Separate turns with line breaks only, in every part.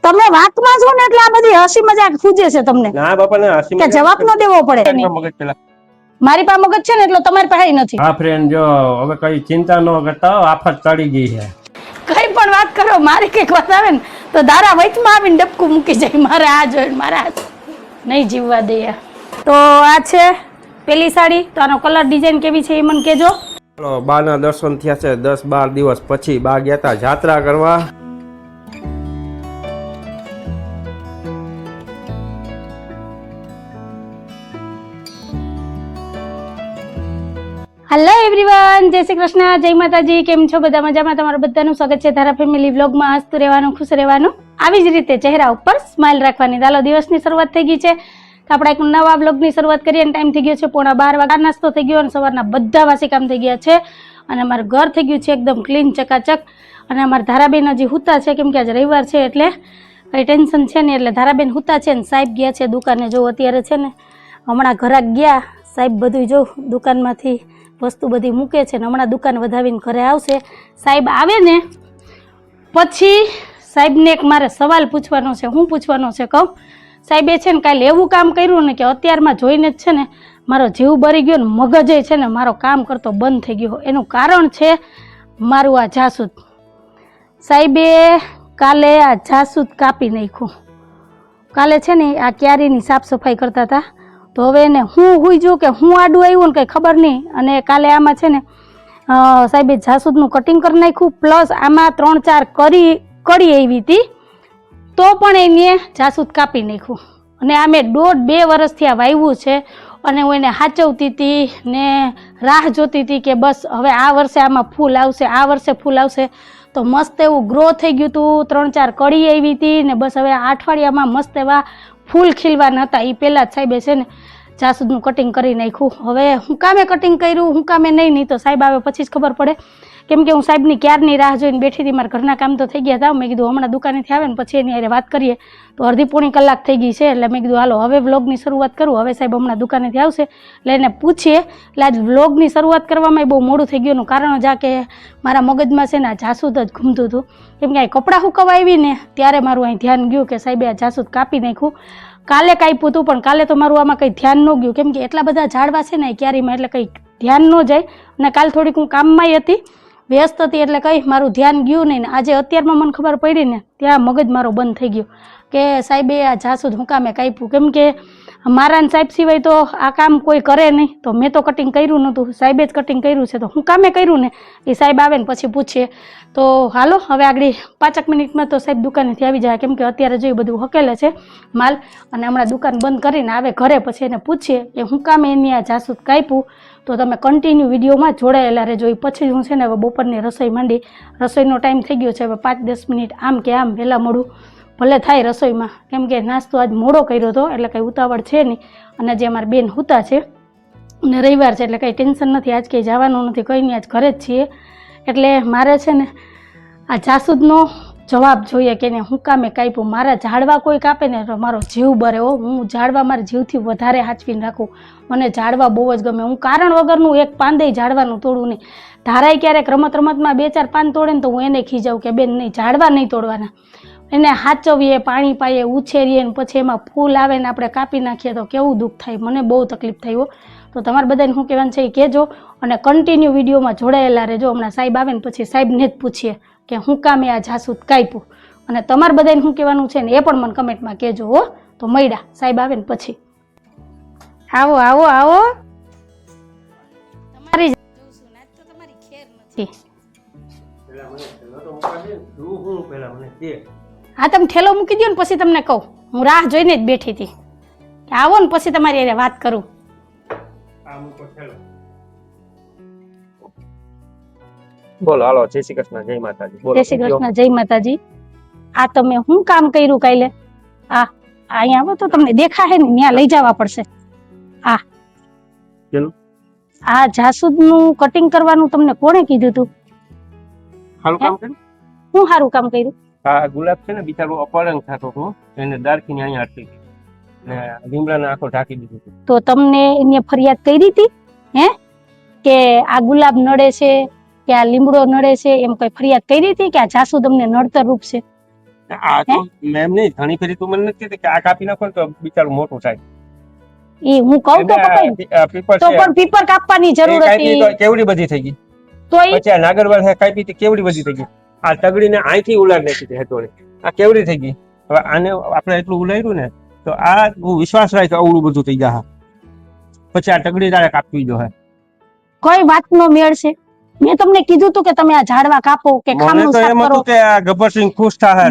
તમે વાતમાં છો ને એટલે આ બધી હસી મજાક સૂજે છે તમને.
ના બાપા ને હસી
કે જવાબ ન દેવો પડે. મારી પાસે મગજ છે ને એટલે તમારી પાસે નથી.
હા ફ્રેન્ડ, જો હવે કઈ ચિંતા ન કરતા, આફત ચડી ગઈ છે.
કઈ પણ વાત કરો, મારી કઈક વાત આવે ને તો દારા વચમાં આવીને ડબકું મૂકી જાય. મારે આ જોઈને મારે આ નહીં જીવવા દે. તો આ છે પેલી સાડી. તો આનો કલર ડિઝાઇન કેવી છે એ મને કહેજો.
બા ના દર્શન થયા છે 10-12 દિવસ પછી. બા ગયા તા જાત્રા કરવા.
હેલો એવરીવન, જય શ્રી કૃષ્ણ, જય માતાજી. કેમ છો બધા? મજામાં? તમારું બધાનું સ્વાગત છે ધારા ફેમિલી વ્લોગમાં. હસતું રહેવાનું, ખુશ રહેવાનું, આવી જ રીતે ચહેરા ઉપર સ્માઇલ રાખવાની. ચાલો, દિવસની શરૂઆત થઈ ગઈ છે તો આપણે એક નવા વ્લોગની શરૂઆત કરીએ. ટાઈમ થઈ ગયો છે 11:15 વાગ્યા. નાસ્તો થઈ ગયો અને સવારના બધા વાસી કામ થઈ ગયા છે અને અમારું ઘર થઈ ગયું છે એકદમ ક્લીન, ચકાચક. અને અમારા ધારાબેન હજી હુતા છે કેમ કે આજે રવિવાર છે એટલે કંઈ ટેન્શન છે ને. એટલે ધારાબેન હુતા છે ને સાહેબ ગયા છે દુકાને. જો અત્યારે છે ને હમણાં ઘરાક ગયા, સાહેબ બધું જો દુકાનમાંથી વસ્તુ બધી મૂકે છે ને હમણાં દુકાન વધાવીને ઘરે આવશે. સાહેબ આવે ને પછી સાહેબને એક મારે સવાલ પૂછવાનો છે. હું પૂછવાનો છે કહું? સાહેબે છે ને કાલે એવું કામ કર્યું ને કે અત્યારમાં જોઈને જ છે ને મારો જીવ બરી ગયો ને મગજ છે ને મારો કામ કરતો બંધ થઈ ગયો. એનું કારણ છે મારું આ જાસૂદ. સાહેબે કાલે આ જાસૂદ કાપી નાખ્યું. કાલે છે ને આ ક્યારીની સાફ સફાઈ કરતા હતા તો હવે એને હું હુઈ જો કે હું આડું આવ્યું ને કંઈ ખબર નહીં. અને કાલે આમાં છે ને સાહેબે જાસૂદનું કટિંગ કરી નાખ્યું, પ્લસ આમાં 3-4 કડી આવી હતી તો પણ એને જાસૂદ કાપી નાખ્યું. અને આ મેં 1.5-2 વર્ષથી આ વાવ્યું છે અને હું એને સાચવતી હતી ને રાહ જોતી હતી કે બસ હવે આ વર્ષે આમાં ફૂલ આવશે, આ વર્ષે ફૂલ આવશે. તો મસ્ત એવું ગ્રો થઈ ગયું હતું, 3-4 કડી આવી હતી ને બસ હવે આ અઠવાડિયામાં મસ્ત એવા ફૂલ ખીલવાના હતા. એ પહેલાં જ સાહેબે છે ને જાસૂદનું કટિંગ કરી નાખ્યું. હવે હું કામે કટિંગ કર્યું, હું કામે નહીં તો સાહેબ આવે પછી જ ખબર પડે. કેમ કે હું સાહેબની ક્યારની રાહ જોઈને બેઠી હતી. મારા ઘરના કામ તો થઈ ગયા હતા. મેં કીધું હમણાં દુકાનેથી આવે ને પછી એની હારે વાત કરીએ. તો અડધી-પોણી કલાક થઈ ગઈ છે એટલે મેં કીધું હાલો હવે વ્લોગની શરૂઆત કરું. હવે સાહેબ હમણાં દુકાનેથી આવશે એટલે એને પૂછીએ. એટલે આજ વ્લોગની શરૂઆત કરવામાં બહુ મોડું થઈ ગયું. કારણ જા કે મારા મગજમાં છે ને આ જાસૂદ જ ઘૂમતું હતું. કેમ કે અહીં કપડાં સુકવવા આવી ને ત્યારે મારું અહીં ધ્યાન ગયું કે સાહેબે આ જાસૂદ કાપી નાખ્યું. કાલે કાપ્યું હતું પણ કાલે તો મારું આમાં કંઈ ધ્યાન ન ગયું કેમ કે એટલા બધા ઝાડવા છે ને ક્યારીમાં એટલે કંઈ ધ્યાન ન જાય. અને કાલે થોડીક હું કામમાંય હતી, વ્યસ્ત હતી એટલે કંઈ મારું ધ્યાન ગયું નહીં. ને આજે અત્યારમાં મને ખબર પડી ને ત્યાં મગજ મારો બંધ થઈ ગયો કે સાહેબે આ જાસૂદ હું કામે કાપ્યું. કેમ કે મારા સાહેબ સિવાય તો આ કામ કોઈ કરે નહીં. તો મેં તો કટિંગ કર્યું નહોતું, સાહેબે જ કટિંગ કર્યું છે તો હું કામે કર્યું ને એ સાહેબ આવે ને પછી પૂછીએ. તો હાલો હવે આગળ 5 મિનિટમાં તો સાહેબ દુકાનેથી આવી જાય કેમ કે અત્યારે જો બધું હકેલે છે માલ. અને હમણાં દુકાન બંધ કરીને આવે ઘરે પછી એને પૂછીએ કે હું કામે એની આ જાસૂદ કાપ્યું. તો તમે કન્ટિન્યુ વિડીયોમાં જોડાયેલા રહેજો. એ પછી હું છે ને હવે બપોરની રસોઈ માંડી. રસોઈનો ટાઈમ થઈ ગયો છે હવે 5-10 મિનિટ આમ કે આમ વહેલા મોડું ભલે થાય રસોઈમાં. કેમ કે નાસ્તો આજ મોડો કર્યો હતો એટલે કંઈ ઉતાવળ છે નહીં. અને જે અમારા બેન હુતા છે અને રવિવાર છે એટલે કંઈ ટેન્શન નથી. આજ કંઈ જવાનું નથી, કંઈ નહીં, આજ ઘરે જ છીએ. એટલે મારે છે ને આ જાસૂદનો જવાબ જોઈએ કે એને હું કામે કાપ્યું. મારા ઝાડવા કોઈ કાપે ને તો મારો જીવ બરે હો. હું ઝાડવા મારા જીવથી વધારે સાચવીને રાખું. મને ઝાડવા બહુ જ ગમે. હું કારણ વગરનું એક પાંદે ઝાડવાનું તોડું નહીં. ધારાય ક્યારેક રમતમાં 2-4 પાન તોડે ને તો હું એને ખીજાવું કે બેન નહીં, ઝાડવા નહીં તોડવાના. એને સાચવીએ, પાણી પાઈએ, ઉછેરીએ ને પછી એમાં ફૂલ આવે ને આપણે કાપી નાખીએ તો કેવું દુઃખ થાય. મને બહુ તકલીફ થઈ હો. તો તમારે બધાને શું કહેવાનું છે એ કહેજો અને કન્ટિન્યુ વિડીયોમાં જોડાયેલા રહેજો. હમણાં સાહેબ આવે ને પછી સાહેબને જ પૂછીએ કે હું કામે આ જાસૂદ કાપ્યું. અને તમારે બધાને શું કહેવાનું છે ને એ પણ મને કમેન્ટમાં કહેજો હો. તો મળ્યા સાહેબ આવે ને પછી. આવો આવો આવો, તમારી તમારી ખેર નથી. હા તમે ઠેલો મૂકી દો ને પછી તમને કહું. હું રાહ જોઈને જ બેઠી હતી કે આવો ને પછી તમારી હારે વાત કરું.
બોલો હાલો. જય શ્રી કૃષ્ણ, જય માતાજી.
જય શ્રી કૃષ્ણ, જય માતાજી. આ તમે શું કામ કર્યું કાલે? આ અહીંયા આવો તો તમને દેખાય ને ત્યાં લઈ જવા પડશે. આ જાસૂદનું કટિંગ કરવાનું તમને કોણે કીધું તું?
સારું કામ કર્યું.
હું સારું કામ કર્યું?
આ ગુલાબ છે ને બિચારો અપલંગ થતો હતો એને દારખીને અહીંયા અટકી ગઈ ને લીમડાને આખો ઢાંકી દીધું હતું.
તો તમને એને ફરિયાદ કરી હતી હે કે આ ગુલાબ નડે છે કે આ લીમડો નડે છે એમ કઈ ફરિયાદ કરી હતી કે આ જાસૂદ અમને નડતર રૂપ છે?
આ તો મેમ નહીં, ઘણી ફેરી તું મને નથી કીધી કે આ કાપી નાખો ને તો બિચારું મોટું થાય.
ઈ હું કહું તો કપાઈ
પીપર
તો
છે
પણ પીપર કાપવાની જરૂર
એ કાપી
હતી
તો કેવડી બધી થઈ ગઈ.
તો ઈ
પછી આ નાગરવાળ કાપી તો કેવડી બધી થઈ ગઈ. આ તગડીને અહીંથી ઉલાડ નાખી છે હેતોડે, આ કેવડી થઈ ગઈ. હવે આને આપણે એટલું ઉલાડ્યું ને તો આ હું વિશ્વાસ રાખ્યો આવડું બધું થઈ જાય. પછી આ તગડી તારે કાપવી જો હે.
કોઈ વાતનો મેળ છે? મેં તમને કીધું તું કે તમે આ ઝાડવા કાપો કે
મને
ખામણું
તો
સાફ
એમ
કરો.
હતું કે આ ગબ્બરસિંહ ખુશ થાય,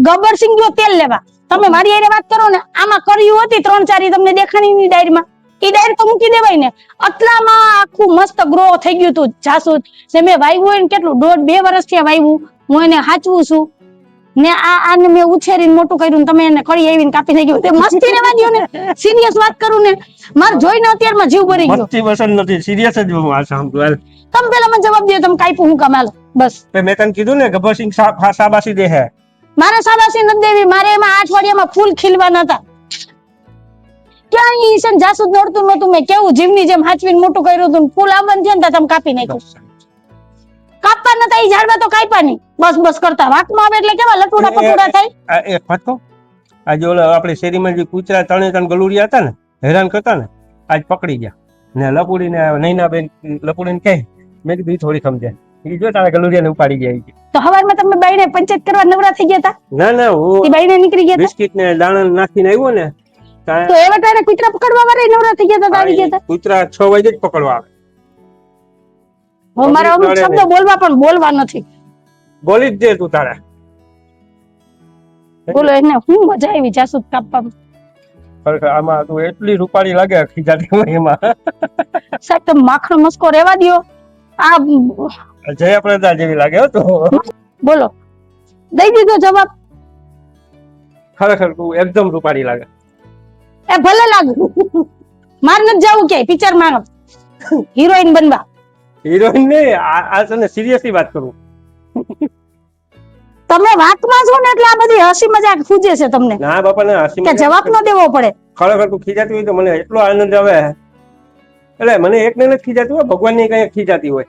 ગબ્બરસિંહ જો તેલ લેવા તમે મારી હારે વાત કરો ને, આમાં કર્યું હતી 3-4 તમને દેખાણી ની ડાયરીમાં, ઈ ડાયરી તો મૂકી દેવાય ને. આટલામાં આખું મસ્ત ગ્રો થઈ ગયું હતું જાસૂદ ને. મેં વાવ્યું હોય ને કેટલું 1.5-2 વર્ષથી વાવ્યું, હું એને હાચવું છું ને. આને મેં ઉછેરીને મોટું કર્યું ને તમે એને કડી આવીને કાપી નાખ્યું. તે મસ્તી ને વાગ્યો ને, સિરિયસ વાત કરું ને, મારે જોઈને અત્યારમાં જીવ ભરી ગયો.
મસ્તી વસન નથી, સિરિયસ જ હું આ સાંભળું.
તમે પેલા મને જવાબ દો, તમે કાપ્યું હું કામ? હાલો બસ.
મેં તને કીધું ને ગબ્બરસિંહ શાબાશી દે હે.
મારે શાબાશી નથી દેવી, મારે એમાં 8 અઠવાડિયામાં ફૂલ ખીલવાના હતા. ક્યાં ઈ છે જાસૂદ નડતું નતું, મેં કેવું જીવની જેમ હાચવીને મોટું કર્યું હતું, ફૂલ આવવાનું છે ને તમે કાપી નાખ્યું. કાપવા નતા ઈ ઝાડવા તો કાપ્યા નહીં, બસ બસ કરતા. વાતમાં આવે એટલે કેવા લટુડા પટુડા થાય.
એક ફટકો આજે ઓલા આપણી શેરીમાં જે કૂતરા 3 ગલુડિયા હતા ને, હેરાન કરતા ને, આજ પકડી ગયા ને. લપુડીને નૈનાબેન લપુડીને કહે, મેં કીધું થોડી સમજે. ઈ જો તારા ગલુડિયાને ઉપાડી ગયા.
તો હવારમાં તમે બાઈને પંચાયત કરવા નવરા થઈ ગયા હતા?
ના ના, હું
બાઈને નીકળી ગયા હતા.
બિસ્કિટ ને દાણા નાખીને આવ્યો ને,
તો એવા ટાણે કૂતરા પકડવા વાળા નવરા થઈ ગયા હતા, આવી ગયા હતા.
કૂતરા 6 વાગે જ પકડવા આવે.
હું મારા અમુક શબ્દો બોલવા પણ બોલવા નથી.
બોલી જ દે તું તારા.
બોલો એને હું મજા આવી જાસૂદ કાપવામાં.
ખરેખર આમાં તું એટલી રૂપાળી લાગે ખીજાતી હોય એમાં.
સાહેબ તમે માખણ મસ્કો રહેવા દ્યો. આ
જયાપ્રદા જેવી લાગે હો તું.
બોલો, દઈ દીધો જવાબ.
ખરેખર તું એકદમ રૂપાળી લાગે.
એ ભલે લાગુ, માર નથી જવું ક્યાંય પિક્ચર માં હિરોઈન બનવા.
હિરોઈન ને આ તને સિરિયસલી વાત કરું.
તમે વાતમાં છો ને એટલે આ બધી હસી મજાક સૂજે છે તમને.
ના બાપા ને હસી
કે જવાબ ન દેવો પડે.
ખરેખર તું ખીજાતી હોય તો મને એટલો આનંદ આવે. એટલે મને એકને નથી ખીજાતી હોય, ભગવાન ની કઈ ખીજાતી હોય.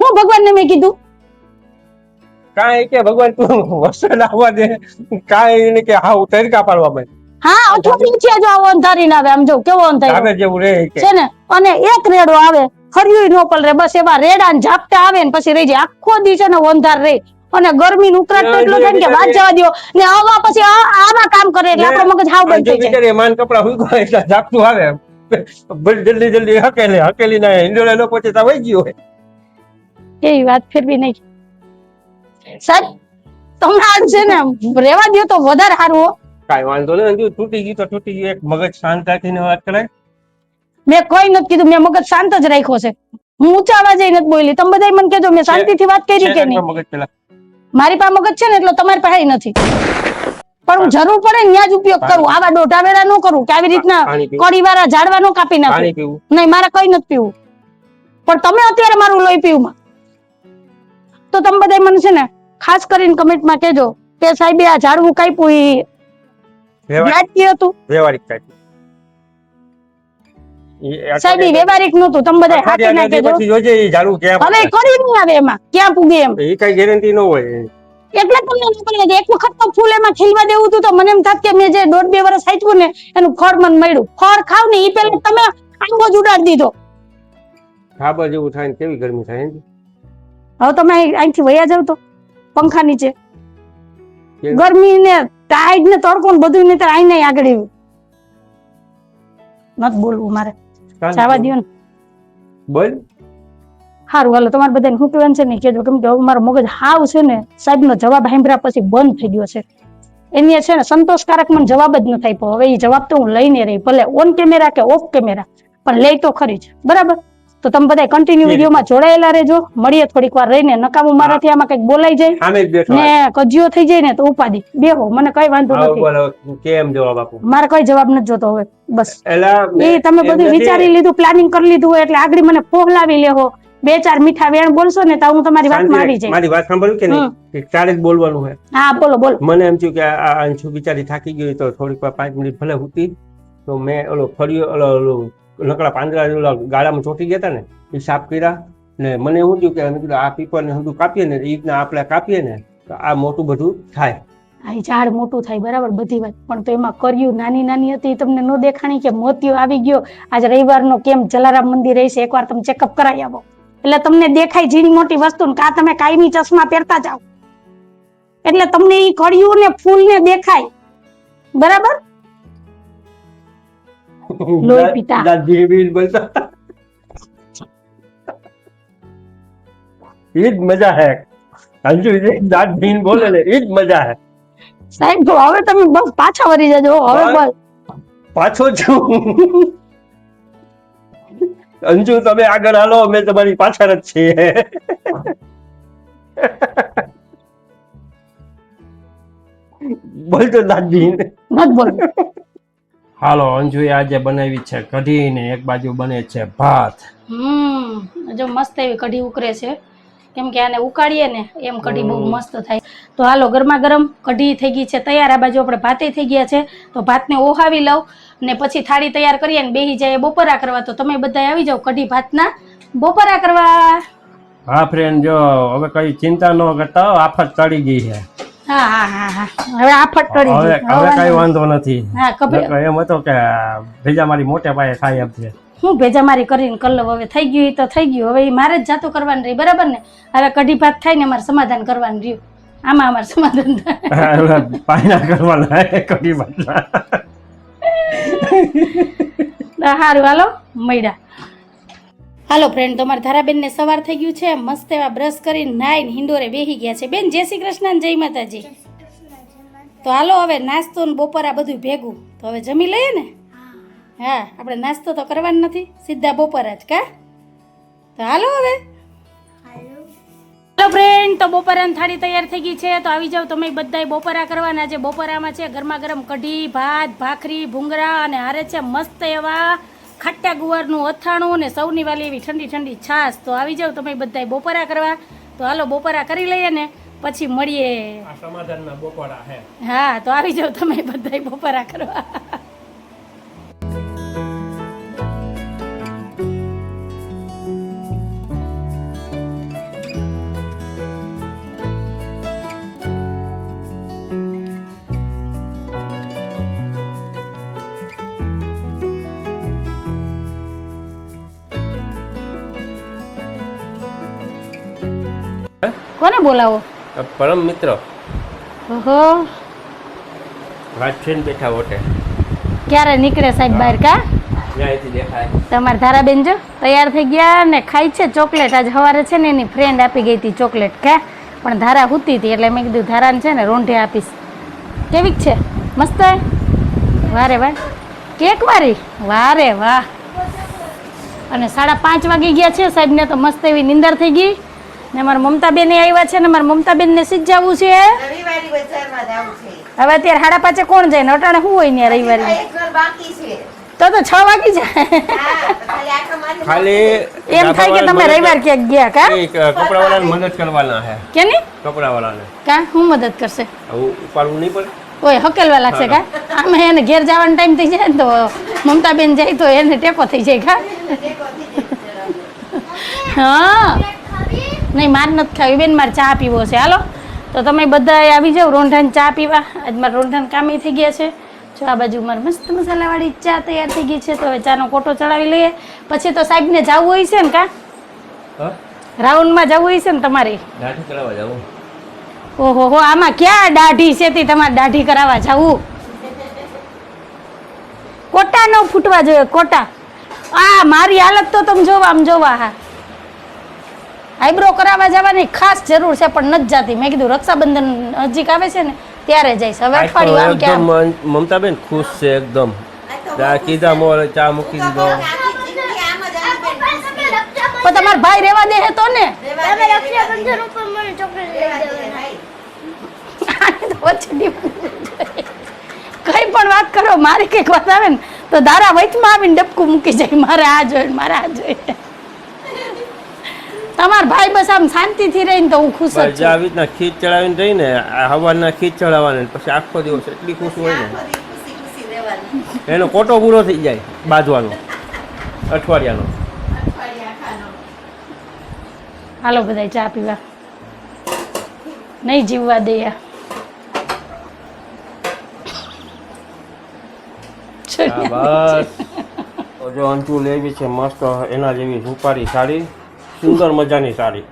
હું ભગવાન ને મેં કીધું
કાંઈ કે ભગવાન તું વરસાદ આવવા દે, કાંઈ એને કે હા તડકા પાડવા માંડ.
હા અઠવાડિયું છે જો આવો અંધારી ના આવે. આમ જો કેવો અંધારી
આવે જેવું રે
છે ને, અને એક રેડો આવે ફર્યું નો પલરે. બસ એવા રેડા ને ઝાપટા આવે ને પછી રહી જાય. આખો દી છે ને અંધાર રે અને ગરમી નું ઉકળાટ તો એટલો થાય ને કે વાત જવા દો ને. આવા પછી આવા કામ કરે એટલે આપણો મગજ હાવ બંધ થઈ જાય.
માન કપડા હુઈ ગયો એટલે ઝાપટું આવે. જલ્દી જલ્દી હકેલી ના હિંડોળે ન પહોંચે તો વહી ગયો હોય.
એવી વાત ફેરવી નહીં સાહેબ. તમને આ છે ને રેવા દો તો વધારે સારું હો.
કાંઈ વાંધો નહીં, તૂટી ગયું તો તૂટી ગયું. એક મગજ શાંત રાખીને વાત કરાય.
મેં કોઈ નથી કીધું, મેં મગજ શાંત જ રાખ્યો છે. હું ઊંચા અવાજે નથી બોલી. તમે બધા મને કહેજો મેં શાંતિથી વાત કરી કે નહીં.
મગજ પેલા
મારી પાસે મગજ છે ને એટલે તમારી પાસે નથી. પણ હું જરૂર પડે ને ત્યાં જ ઉપયોગ કરું. આવા દોઢા વેળા ન કરું કે આવી રીતના કડી વાળા ઝાડવા નો કાપી નાખું. નહીં, મારે કઈ નથી પીવું. પણ તમે અત્યારે મારું લોહી પીવું તો તમે બધા મને છે ને ખાસ કરીને કમેન્ટમાં કહેજો કે સાહેબ આ ઝાડવું કાપ્યું ઈ વ્યાજબી હતું.
વ્યવહારિક કાપ્યું
સાહેબ ઈ વ્યવહારિક નહોતું. તમે બધા હાથી ના કહેજો.
પછી જોજે ઈ ઝાડવું ક્યાં
હવે કરી નહીં આવે એમાં ક્યાં પૂગે એમ.
એ કઈ ગેરંટી ન હોય.
એટલે તમને નીકળી જાય. એક વખત તો ફૂલ એમાં ખીલવા દેવું હતું તો મને એમ થાત કે મેં જે 1.5-2 વર્ષ સાચવું ને એનું ફળ મને મળ્યું. ફળ ખાવ ને ઈ પેલા તમે આંબો જ ઉડાડી દીધો.
ખાબર જેવું થાય ને કેવી ગરમી થાય.
હવે તમે અહીંથી વયા જાવ તો પંખા નીચે. ગરમી ને ટાઈડ ને તડકો ને બધું ને આઈ નહીં આગળ એવું નથી બોલવું મારે. જવા દો ને.
બોલ.
સારું હાલો તમારે બધાને શું કહેવાનું છે ને કેજો. કેમ કે હવે મારો મગજ હાવ છે ને સાહેબ નો જવાબ સાંભળ્યા પછી બંધ થઈ ગયો છે. એની છે ને સંતોષકારક મને જવાબ જ ન થાય. હવે એ જવાબ તો હું લઈને રહી, ભલે ઓન કેમેરા કે ઓફ કેમેરા, પણ લઈ તો ખરી જ. બરાબર, તો તમે બધા કન્ટિન્યુ વિડીયોમાં જોડાયેલા રહેજો. મળીએ થોડીક વાર રહીને. નકામું મારાથી આમાં કઈક બોલાઈ જાય ને કજિયો થઈ જાય ને તો ઉપાધિ બેહો. મને કઈ વાંધો નથી.
કેમ જવાબ આપું?
મારે કઈ જવાબ નથી જોતો હવે. બસ
એ
તમે બધું વિચારી લીધું, પ્લાનિંગ કરી લીધું હોય એટલે આગળ મને પોહલાવી લેવો. 2-4 મીઠા વેણ બોલશો ને તો હું તમારી વાતમાં આવી જાય.
મારી વાત સાંભળ્યું કે નહીં? તારે જ બોલવાનું હોય.
હા બોલો બોલો.
મને એમ થયું કે આ અંશુ બિચારી થાકી ગઈ તો થોડીક વાર 5 મિનિટ ભલે હુતી. તો મેં ઓલો ફર્યો ઓલો નકળા પાંદડા ગાળામાં ચોટી ગયા હતા ને એ સાફ કર્યા ને. મને એવું થયું કે આ પીપર ને બધું કાપીએ ને એ રીતના આપણે કાપીએ ને તો આ મોટું બધું થાય.
આ ઝાડ મોટું થાય બરાબર બધી વાત, પણ તો એમાં કર્યું નાની નાની હતી તમને ન દેખાણી કે મોતિયો આવી ગયો. આજ રવિવારનો કેમ જલારામ મંદિર રહેશે, એકવાર તમે ચેકઅપ કરાવી આવો એટલે તમને દેખાય ઝીણી મોટી વસ્તુ. કા તમે કાયમી ચશ્મા પહેરતા જાઓ એટલે તમને ઈ કળિયું ને ફૂલ ને દેખાય બરાબર. લોહી પીતા.
દાંત ભીણ બોલતા ઈ જ મજા હે. અંજુ દાંત ભીણ બોલે ને ઈ જ મજા હે
સાહેબ. તો હવે તમે બસ પાછા વળી જજો હવે બસ.
પાછો છું અંજુ, તમે આગળ હાલો, અમે તમારી પાછળ જ છીએ. બોલતો દાંત ભીણ
મત બોલ.
હાલો, અંજુએ આજે બનાવી છે કઢી ને એક બાજુ બને છે ભાત.
જો મસ્ત એવી કઢી ઉકળે છે, કેમ કે આને ઉકાળીએ ને એમ કઢી બહુ મસ્ત થાય. તો હાલો, ગરમા ગરમ કઢી થઈ ગઈ છે તૈયાર. આ બાજુ આપણે ભાતે થઈ ગયા છે, તો ભાતને ઓહાવી લઉં ને પછી થાળી તૈયાર કરીએ ને બેહી જાય બપોરા કરવા. તો તમે બધા આવી જાઓ કઢી ભાતના બપોરા કરવા.
હા ફ્રેન્ડ, જો હવે કઈ ચિંતા ન કરતા, આફત ચડી ગઈ છે.
હા હા હા હા, હવે આફત ટળી
હવે
ગઈ.
હવે કઈ વાંધો નથી.
હા કભી
એમ હતો કે ભેજા મારી મોટે પાયે થાય એમ છે.
હું ભેજામારી કરીને કલ્લો હવે થઈ ગયું ઈ તો થઈ ગયું. હવે ઈ મારે જ જાતું કરવાનું રહી બરાબર ને. હવે કઢી ભાત થાય ને અમારે સમાધાન કરવાનું રહ્યું. આમાં અમારે સમાધાન થાય.
પાયના કરવાના કઢી ભાતના.
સારું હાલો મળ્યા. હાલો ફ્રેન્ડ, તમારા ધારાબેન ને સવાર થઈ ગયું છે, મસ્ત એવા બ્રશ કરીને નાઈને હિંડોરે બેહી ગયા છે. બેન જય શ્રી કૃષ્ણ ને જય માતાજી. તો હાલો હવે નાસ્તો ને બપોરા બધું ભેગું, તો હવે જમી લઈએ ને. હા, આપણે નાસ્તો તો કરવાનો નથી, સીધા બપોરા જ કા. તો હાલો હવે. હેલો ફ્રેન્ડ, તો બપોરાની થાળી તૈયાર થઈ ગઈ છે, તો આવી જાવ તમે બધાય બપોરા કરવાના છે. બપોરામાં છે ગરમા ગરમ કઢી, ભાત, ભાખરી, ભૂંગળા અને હારે છે મસ્ત એવા ખાટા ગુવારનું અથાણું ને સૌની વાલી એવી ઠંડી ઠંડી છાશ. તો આવી જાવ તમે બધાય બપોરા કરવા. તો હાલો બપોરા કરી લઈએ ને પછી મળીએ.
આ સમાધાનના બપોરા હે.
હા, તો આવી જાવ તમે બધાય બપોરા કરવા. કોને બોલાવો?
પરમ મિત્ર
ઓહો,
વાત થઈને બેઠા હોટે.
ક્યારે નીકળે સાહેબ બહાર કા?
ત્યાંથી દેખાય.
તમારા ધારાબેન જો તૈયાર થઈ ગયા ને ખાઈ છે ચોકલેટ. આજ સવારે છે ને એની ફ્રેન્ડ આપી ગઈ હતી ચોકલેટ કા, પણ ધારા હુતી હતી એટલે મેં કીધું ધારાને છે ને રોંઢે આપીશ. કેવીક છે? મસ્ત. વારે વાહ, કેક વારી, વારે વાહ. અને 5:30 વાગી ગયા છે સાહેબને તો મસ્ત એવી નીંદર થઈ ગઈ. ને મારા મમતાબેન આવ્યા છે ને મારા મમતાબેન ને સીધ જવું છે. હવે અત્યારે 5:30 કોણ જાય ને અટાણે શું હોય ને રવિવારે? તો 6 વાગી જાય.
ખાલી
એમ થાય કે તમે રવિવાર ક્યાંક ગયા કા?
કપડાવાળાને મદદ કરવાના હે.
કેની?
કપડાવાળાને
કા હું મદદ કરશે?
ઉપાડવું નહીં પડે.
ઓય હકેલવા લાગશે કા? આમે એને ઘેર જવાનો ટાઈમ થઈ જાય ને તો મમતાબેન જાય તો એને ટેકો થઈ જાય કા? હા નહીં, માર નથી ખાવી બેન, મારે ચા પીવો છે. હાલો તો તમે બધા આવી જાઓ રોંઢાને ચા પીવા. આજ મારે રોંઢાને કામે થઈ ગયા છે. જો આ બાજુ મારે મસ્ત મસાલાવાળી ચા તૈયાર થઈ ગઈ છે, તો હવે ચાનો કોટો ચડાવી લઈએ. પછી તો સાહેબને જવું હોય છે ને કા? રાઉન્ડમાં જવું હોય છે ને તમારે?
દાઢી કરાવવા જાવું.
ઓહો હો, આમાં ક્યાં દાઢી છે તે તમારે દાઢી કરાવવા જવું? કોટા ન ફૂટવા જોઈએ, કોટા. આ મારી હાલત તો તમે જોવા આમ જોવા. હા, આઈબ્રો કરાવવા જવાની ખાસ જરૂર છે પણ નથી જાતી. મેં કીધું રક્ષાબંધન નજીક આવે છે ને ત્યારે જઈશ. હવે અઠવાડિયું આમ ક્યાં?
મમતાબેન ખુશ છે એકદમ. કીધા મોર ચા મૂકી દીધો.
પણ તમારા ભાઈ રેવા દે તો ને? કઈ પણ વાત કરો, મારી કઈક વાત આવે ને તો ધારા વચમાં આવીને ડબકું મૂકી જાય. મારે આ જોઈએ, મારે આ જોઈએ. તમાર ભાઈ બસ આમ શાંતિથી રહીને તો હું ખુશ જ છું.
આવી રીતના ખીચ ચડાવીને રહીને હવારના ખીચ ચડાવવાને પછી આખો દિવસ એટલી ખુશ હોય ને એનો કોટો પૂરો થઈ જાય બાંધવાનો અઠવાડિયાનો.
હાલો બધા ચા પીવા. નહીં જીવવા દઈએ.
બસ તો જો અંજુ લેવી છે મસ્ત એના જેવી રૂપારી સાડી, સુંદર મજાની સાડી.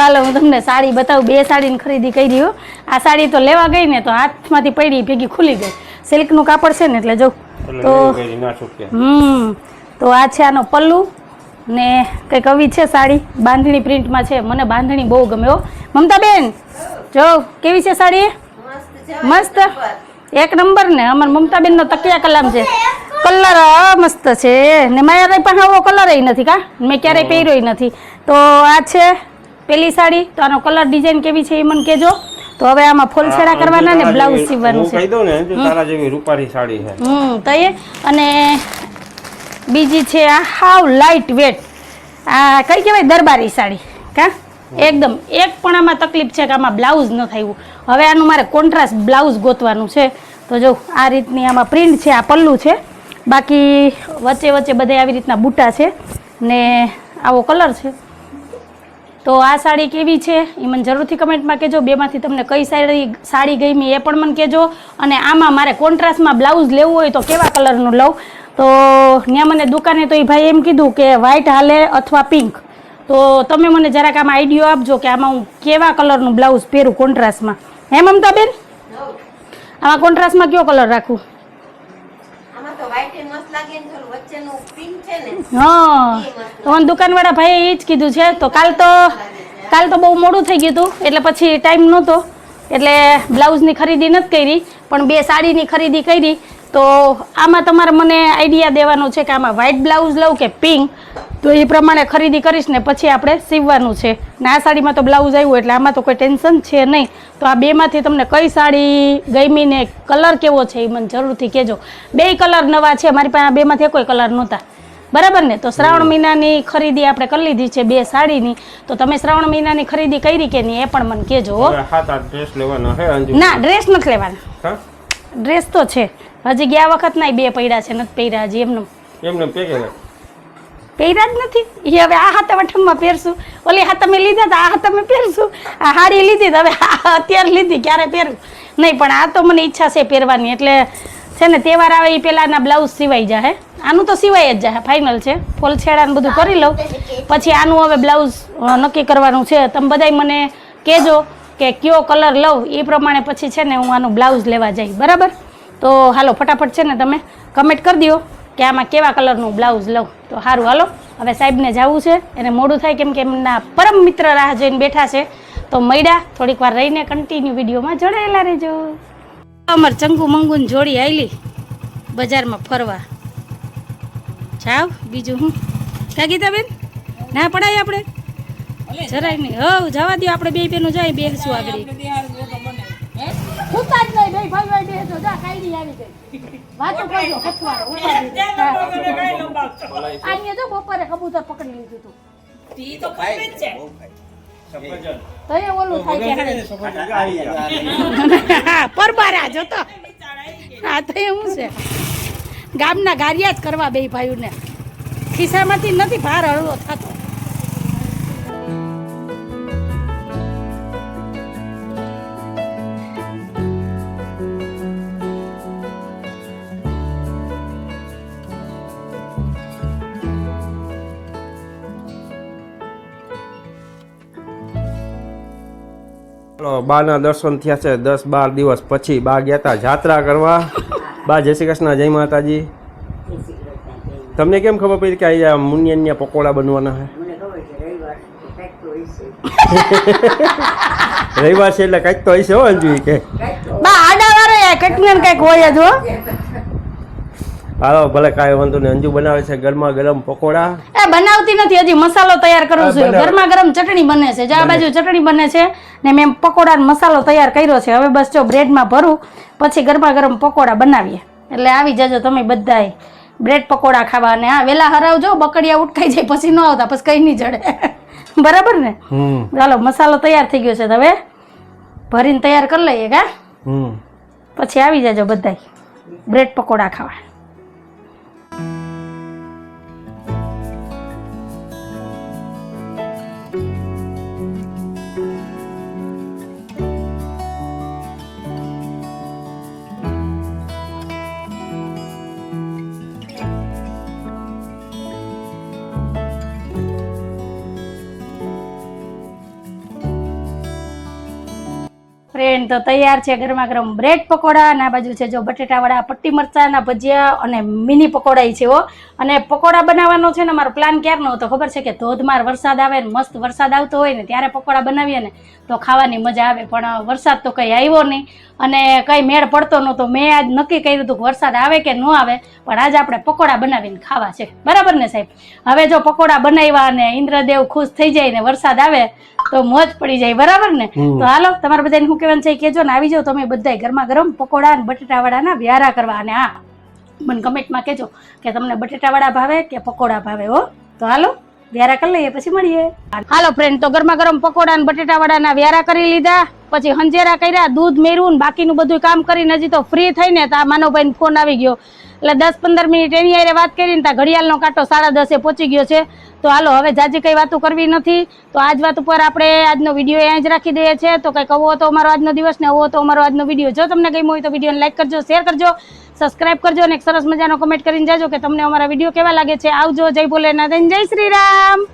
હાલો હું તમને સાડી બતાવું. 2 સાડીની ખરીદી કરી હો. આ સાડી તો લેવા ગઈ ને તો હાથમાંથી પડી ભેગી ખુલી ગઈ. સિલ્કનું કાપડ છે ને એટલે જો તો
ના છૂટકે.
તો આ છે આનો પલ્લુ ને કંઈક આવી છે સાડી, બાંધણી પ્રિન્ટમાં છે. મને બાંધણી બહુ ગમે હો. મમતાબેન જો કેવી છે સાડી? મસ્ત, એક નંબર ને. અમાર મમતાબેન નો તકિયા કલામ છે. કલર મસ્ત છે ને મારા પણ આવો કલર નથી કા, મેં ક્યારેય પહેર્યો નથી. તો આ છે પેલી સાડી. તો આનો કલર ડિઝાઇન કેવી છે એ મને કહેજો. તો હવે આમાં ફોલછેડા કરવાના ને બ્લાઉઝ સીવવાનું છે.
કહી દો ને તારા જેવી રૂપારી સાડી છે.
તો એ અને બીજી છે આ હાવ લાઇટ વેટ, આ કઈ કહેવાય દરબારી સાડી કા. એકદમ એક પણ આમાં તકલીફ છે કે આમાં બ્લાઉઝ ન થયું. હવે આનું મારે કોન્ટ્રાસ્ટ બ્લાઉઝ ગોતવાનું છે. તો જો આ રીતની આમાં પ્રિન્ટ છે, આ પલ્લું છે. બાકી વચ્ચે વચ્ચે બધે આવી રીતના બૂટા છે ને આવો કલર છે. તો આ સાડી કેવી છે એ મને જરૂરથી કમેન્ટમાં કહેજો. બેમાંથી તમને કઈ સાડી ગમી એ પણ મને કહેજો. અને આમાં મારે કોન્ટ્રાસ્ટમાં બ્લાઉઝ લેવું હોય તો કેવા કલરનું લઉં. તો ત્યાં મને દુકાને તો એ ભાઈ એમ કીધું કે વ્હાઇટ હાલે અથવા પિંક. તો તમે મને જરાક આમાં આઈડિયો આપજો કે આમાં હું કેવા કલરનું બ્લાઉઝ પહેરું કોન્ટ્રાસ્ટમાં. હે મમતાબેન, આમાં કોન્ટ્રાસ્ટમાં કયો કલર રાખું? હા, તો મને દુકાનવાળા ભાઈએ એ જ કીધું છે. તો કાલ તો બહુ મોડું થઈ ગયું હતું એટલે પછી ટાઈમ નહોતો એટલે બ્લાઉઝની ખરીદી નથી કરી, પણ 2 સાડીની ખરીદી કરી. તો આમાં તમારે મને આઈડિયા દેવાનો છે કે આમાં વ્હાઇટ બ્લાઉઝ લઉં કે પિંક. તો એ પ્રમાણે ખરીદી કરીશ ને પછી આપણે સીવવાનું છે. ને આ સાડીમાં તો બ્લાઉઝ આવ્યું એટલે આમાં તો કોઈ ટેન્શન છે નહીં. તો આ બેમાંથી તમને કઈ સાડી ગમી ને કલર કેવો છે એ મને જરૂરથી કહેજો. 2 કલર નવા છે મારી પાસે, આ બેમાંથી કોઈ કલર નહોતા. બરાબર ને? તો શ્રાવણ મહિનાની ખરીદી આપણે કરી લીધી છે 2 સાડીની. તો તમે શ્રાવણ મહિનાની ખરીદી કરી કે નહીં એ પણ મને કહેજો. ના, ડ્રેસ નથી લેવાના. ડ્રેસ તો છે હજી ગયા વખત ના 2 પડ્યા છે, નથી પહેર્યા હજી. એમને પહેર્યા જ નથી. એ હવે આ હાથે વઠમમાં પહેરશું. ઓલી હાથે મેં લીધા હતા, આ હાથે મેં પહેરશું. આ હાડી લીધી હવે અત્યારે લીધી, ક્યારે પહેરું નહીં. પણ આ તો મને ઈચ્છા છે પહેરવાની. એટલે છે ને તહેવાર આવે એ પહેલાંના બ્લાઉઝ સિવાઈ જાય. આનું તો સિવાય જ જાય, ફાઇનલ છે. ફોલછેડાને બધું કરી લઉં પછી આનું હવે બ્લાઉઝ નક્કી કરવાનું છે. તમે બધાય મને કહેજો કે કયો કલર લઉં એ પ્રમાણે પછી છે ને હું આનું બ્લાઉઝ લેવા જઈ. બરાબર? તો હાલો ફટાફટ છે ને તમે કમેન્ટ કરી દો કે આમાં કેવા કલરનું બ્લાઉઝ લઉં. તો સારું, હાલો હવે સાહેબને જવું છે, એને મોડું થાય કેમ કે એમના પરમ મિત્ર રાહ જોઈને બેઠા છે. તો મળ્યા થોડીક વાર રહીને કન્ટિન્યુ વિડીયોમાં જોડાયેલા રહેજો. અમાર ચંગુ મંગુન જોડી આવેલી બજારમાં ફરવા. જાવ બીજું હું કા ગીતાબેન? ના પડાય આપણે જરાય નહીં. હવ જવા દો, આપણે 2 બેનું જાય બેસશું આગળ. ઉતા જ નહીં, 2 ભાઈ બેસો. જા કાઈડી આવી ગઈ. વાતો કરજો ખતવારો આને જો બપોરે કબૂતર પકડી લીધું તું. ઈ તો ખાઈ જ છે. તો એ ઓલું થાય કે પરબારા જોતો. હા તો એ શું છે, ગામના ગારિયા જ કરવા 2 ભાઈઓને. ખિસ્સામાંથી નથી ભાર હળવો થતો.
બાના દર્શન થયા છે 10-12 દિવસ પછી. બા ગયા હતા જાત્રા કરવા. બા જય શ્રી કૃષ્ણ, જય માતાજી. તમને કેમ ખબર પડી કે અહીંયા મુનિયનના પકોડા બનવાના છે? રવિવાર છે એટલે કંઈક તો હશે હો અંજુ કે
બા આડા વારે કંઈક ને કંઈક હોય જ હો.
હાલો ભલે કાંઈ વાંધો નહીં. અંજુ બનાવે છે ગરમા ગરમ પકોડા.
એ બનાવતી નથી, હજી મસાલો તૈયાર કરું છું. ગરમા ગરમ ચટણી બને છે, આ બાજુ ચટણી બને છે ને મેં પકોડાનો મસાલો તૈયાર કર્યો છે. હવે બસ જો બ્રેડમાં ભરું પછી ગરમા ગરમ પકોડા બનાવીએ. એટલે આવી જજો તમે બધાય બ્રેડ પકોડા ખાવા. અને હા વેલા હરાવજો, બકડિયા ઉટકાઈ જાય પછી ન આવતા, પછી કઈ નહીં જડે. બરાબર ને? ચાલો મસાલો તૈયાર થઈ ગયો છે, હવે ભરીને તૈયાર કરી લઈએ કા. પછી આવી જજો બધાય બ્રેડ પકોડા ખાવા. ફ્રેન્ડ તો તૈયાર છે ગરમા ગરમ બ્રેડ પકોડા અને આ બાજુ છે જો બટેટાવાળા પટ્ટી મરચાના ભજીયા અને મિની પકોડા છે હો. અને પકોડા બનાવવાનો છે ને મારો પ્લાન ક્યારનો હતો ખબર છે કે ધોધમાર વરસાદ આવે ને મસ્ત વરસાદ આવતો હોય ને ત્યારે પકોડા બનાવીએ ને તો ખાવાની મજા આવે, પણ વરસાદ તો કંઈ આવ્યો નહીં અને કંઈ મેળ પડતો નહોતો. મેં આજ નક્કી કર્યું હતું કે વરસાદ આવે કે ન આવે પણ આજે આપણે પકોડા બનાવીને ખાવા છે, બરાબર ને સાહેબ? હવે જો પકોડા બનાવ્યા અને ઇન્દ્રદેવ ખુશ થઈ જાય ને વરસાદ આવે તો મોજ પડી જાય, બરાબર ને? તો હાલો તમારે બધાને શું કહેવાનું છે એ કહેજો ને આવી જાઓ તમે બધા ગરમા ગરમ પકોડા અને બટેટાવાળાના વ્યારા કરવા. અને હા, મને કમેન્ટમાં કહેજો કે તમને બટેટાવાળા ભાવે કે પકોડા ભાવે હો. તો હાલો વ્યારા કરી લઈએ પછી મળીએ. હાલો ફ્રેન્ડ, તો ગરમા ગરમ પકોડા અને બટેટાવાળાના વ્યારા કરી લીધા, પછી હંજેરા કર્યા, દૂધ મેળવું ને બાકીનું બધું કામ કરીને હજી તો ફ્રી થઈને તો આ માનવભાઈનો ફોન આવી ગયો એટલે 10-15 મિનિટ એની હારે વાત કરીને ત્યાં ઘડિયાળનો કાંટો 10:30 પહોંચી ગયો છે. તો હાલો હવે જાજી કઈ વાતો કરવી નથી, તો આજ વાત ઉપર આપણે આજનો વિડીયો અહીંયા જ રાખી દઈએ છીએ. તો કંઈક આવો હતો અમારો આજનો દિવસ ને આવો હતો અમારો આજનો વિડીયો. જો તમને ગમ્યો હોય તો વિડીયોને લાઈક કરજો, શેર કરજો, સબસ્ક્રાઇબ કરજો અને એક સરસ મજાનો કમેન્ટ કરીને જાજો કે તમને અમારા વિડીયો કેવા લાગે છે. આવજો, જય ભોલેનાથ, જય શ્રી રામ.